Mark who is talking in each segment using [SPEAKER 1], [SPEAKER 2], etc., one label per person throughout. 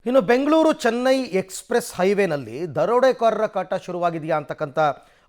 [SPEAKER 1] ಇನ್ನು ಬೆಂಗಳೂರು ಚೆನ್ನೈ ಎಕ್ಸ್‌ಪ್ರೆಸ್ ಹೈವೇನಲ್ಲಿ ದರೋಡೆಕೋರರ ಕಾಟ ಶುರುವಾಗಿದೆಯಾ ಅಂತಕ್ಕಂಥ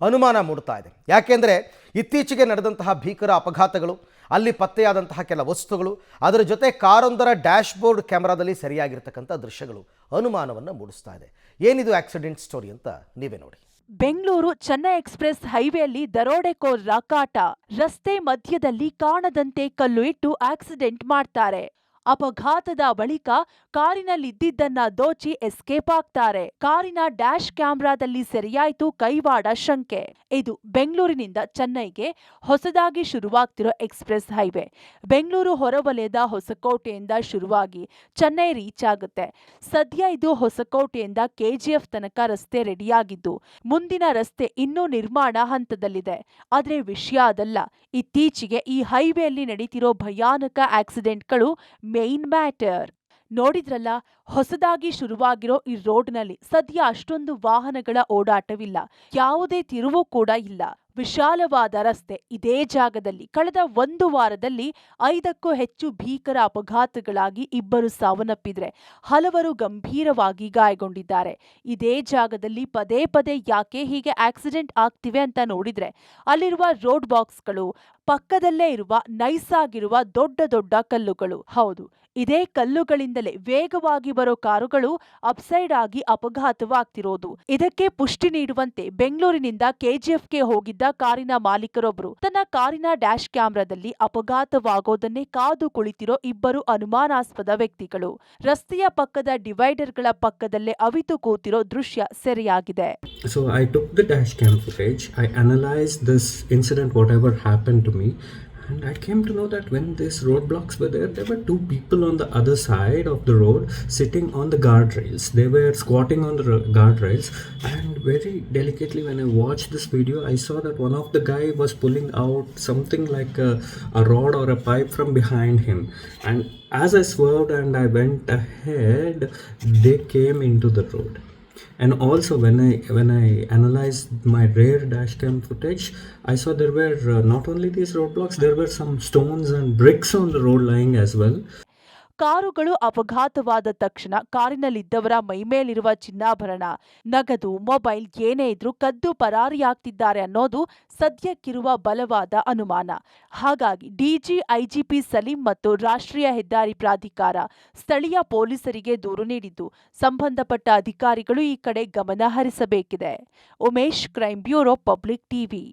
[SPEAKER 1] ಅನುಮಾನ ಮೂಡ್ತಾ ಇದೆ. ಯಾಕೆಂದರೆ ಇತ್ತೀಚೆಗೆ ನಡೆದಂತಹ ಭೀಕರ ಅಪಘಾತಗಳು, ಅಲ್ಲಿ ಪತ್ತೆಯಾದಂತಹ ಕೆಲ ವಸ್ತುಗಳು, ಅದರ ಜೊತೆ ಕಾರೊಂದರ ಡ್ಯಾಶ್ ಬೋರ್ಡ್ ಕ್ಯಾಮೆರಾದಲ್ಲಿ ಸರಿಯಾಗಿರ್ತಕ್ಕಂಥ ದೃಶ್ಯಗಳು ಅನುಮಾನವನ್ನು ಮೂಡಿಸ್ತಾ ಇದೆ. ಏನಿದು ಆಕ್ಸಿಡೆಂಟ್ ಸ್ಟೋರಿ ಅಂತ ನೀವೇ ನೋಡಿ.
[SPEAKER 2] ಬೆಂಗಳೂರು ಚೆನ್ನೈ ಎಕ್ಸ್‌ಪ್ರೆಸ್ ಹೈವೇಯಲ್ಲಿ ದರೋಡೆಕೋರರ ಕಾಟ. ರಸ್ತೆ ಮಧ್ಯದಲ್ಲಿ ಕಾಣದಂತೆ ಕಲ್ಲು ಇಟ್ಟು ಆಕ್ಸಿಡೆಂಟ್ ಮಾಡ್ತಾರೆ. ಅಪಘಾತದ ಬಳಿಕ ಕಾರಿನಲ್ಲಿದ್ದದ್ದನ್ನ ದೋಚಿ ಎಸ್ಕೇಪ್ ಆಗ್ತಾರೆ. ಕಾರಿನ ಡ್ಯಾಶ್ ಕ್ಯಾಮೆರಾದಲ್ಲಿ ಸೆರೆಯಾಯಿತು ಕೈವಾಡ ಶಂಕೆ. ಇದು ಬೆಂಗಳೂರಿನಿಂದ ಚೆನ್ನೈಗೆ ಹೊಸದಾಗಿ ಶುರುವಾಗ್ತಿರೋ ಎಕ್ಸ್‌ಪ್ರೆಸ್ ಹೈವೇ. ಬೆಂಗಳೂರು ಹೊರವಲಯದ ಹೊಸಕೋಟೆಯಿಂದ ಶುರುವಾಗಿ ಚೆನ್ನೈ ರೀಚ್ ಆಗುತ್ತೆ. ಸದ್ಯ ಇದು ಹೊಸಕೋಟೆಯಿಂದ ಕೆಜಿಎಫ್ ತನಕ ರಸ್ತೆ ರೆಡಿಯಾಗಿದ್ದು, ಮುಂದಿನ ರಸ್ತೆ ಇನ್ನೂ ನಿರ್ಮಾಣ ಹಂತದಲ್ಲಿದೆ. ಆದ್ರೆ ವಿಷಯ ಅದಲ್ಲ, ಇತ್ತೀಚೆಗೆ ಈ ಹೈವೇಯಲ್ಲಿ ನಡೀತಿರೋ ಭಯಾನಕ ಆಕ್ಸಿಡೆಂಟ್ಗಳು ಮೇನ್ ಮ್ಯಾಟರ್. ನೋಡಿದ್ರಲ್ಲ, ಹೊಸದಾಗಿ ಶುರುವಾಗಿರೋ ಈ ರೋಡ್ನಲ್ಲಿ ಸದ್ಯ ಅಷ್ಟೊಂದು ವಾಹನಗಳ ಓಡಾಟವಿಲ್ಲ, ಯಾವುದೇ ತಿರುವು ಕೂಡ ಇಲ್ಲ. ವಿಶಾಲವಾದ ರಸ್ತೆ. ಇದೇ ಜಾಗದಲ್ಲಿ ಕಳೆದ 1 ವಾರದಲ್ಲಿ 5ಕ್ಕೂ ಹೆಚ್ಚು ಭೀಕರ ಅಪಘಾತಗಳಾಗಿ 2 ಸಾವನ್ನಪ್ಪಿದ್ರೆ, ಹಲವರು ಗಂಭೀರವಾಗಿ ಗಾಯಗೊಂಡಿದ್ದಾರೆ. ಇದೇ ಜಾಗದಲ್ಲಿ ಪದೇ ಪದೇ ಯಾಕೆ ಹೀಗೆ ಆಕ್ಸಿಡೆಂಟ್ ಆಗ್ತಿವೆ ಅಂತ ನೋಡಿದ್ರೆ, ಅಲ್ಲಿರುವ ರೋಡ್ ಬಾಕ್ಸ್ಗಳು, ಪಕ್ಕದಲ್ಲೇ ಇರುವ ನೈಸ್ ಆಗಿರುವ ದೊಡ್ಡ ದೊಡ್ಡ ಕಲ್ಲುಗಳು. ಹೌದು, ಇದೇ ಕಲ್ಲುಗಳಿಂದಲೇ ವೇಗವಾಗಿ ಬರೋ ಕಾರುಗಳು ಅಪ್ಸೈಡ್ ಆಗಿ ಅಪಘಾತವಾಗ್ತಿರೋದು. ಇದಕ್ಕೆ ಪುಷ್ಟಿ ನೀಡುವಂತೆ ಬೆಂಗಳೂರಿನಿಂದ ಕೆಜಿಎಫ್ಗೆ ಹೋಗಿದ್ದ ಕಾರಿನ ಮಾಲೀಕರೊಬ್ಬರು ತನ್ನ ಕಾರಿನ ಡ್ಯಾಶ್ ಕ್ಯಾಮೆರಾದಲ್ಲಿ ಅಪಘಾತವಾಗೋದನ್ನೇ ಕಾದು ಕುಳಿತಿರೋ 2 ಅನುಮಾನಾಸ್ಪದ ವ್ಯಕ್ತಿಗಳು ರಸ್ತೆಯ ಪಕ್ಕದ ಡಿವೈಡರ್ಗಳ ಪಕ್ಕದಲ್ಲೇ ಅವಿತು ಕೂತಿರೋ ದೃಶ್ಯ ಸೆರೆಯಾಗಿದೆ.
[SPEAKER 3] So I took the dash cam footage. I analyzed this incident, whatever happened to me, and I came to know that when these roadblocks were there were 2 people on the other side of the road sitting on the guardrails. They were squatting on the guardrails, and very delicately when I watched this video, I saw that one of the guy was pulling out something like a rod or a pipe from behind him. And as I swerved and I went ahead, they came into the road. And also when I analyzed my rear dash cam footage, I saw there were not only these roadblocks, there were some stones and bricks on the road lying as well.
[SPEAKER 2] ಕಾರುಗಳು ಅಪಘಾತವಾದ ತಕ್ಷಣ ಕಾರಿನಲ್ಲಿದ್ದವರ ಮೈಮೇಲಿರುವ ಚಿನ್ನಾಭರಣ, ನಗದು, mobile ಏನೇ ಇದ್ರೂ ಕದ್ದು ಪರಾರಿಯಾಗ್ತಿದ್ದಾರೆ ಅನ್ನೋದು ಸದ್ಯಕ್ಕಿರುವ ಬಲವಾದ ಅನುಮಾನ. ಹಾಗಾಗಿ ಡಿಜಿ, ಐಜಿಪಿ ಸಲೀಂ ಮತ್ತು ರಾಷ್ಟ್ರೀಯ ಹೆದ್ದಾರಿ ಪ್ರಾಧಿಕಾರ ಸ್ಥಳೀಯ ಪೊಲೀಸರಿಗೆ ದೂರು ನೀಡಿದ್ದು, ಸಂಬಂಧಪಟ್ಟ ಅಧಿಕಾರಿಗಳು ಈ ಕಡೆ ಗಮನ ಹರಿಸಬೇಕಿದೆ. Umesh, crime bureau, public TV.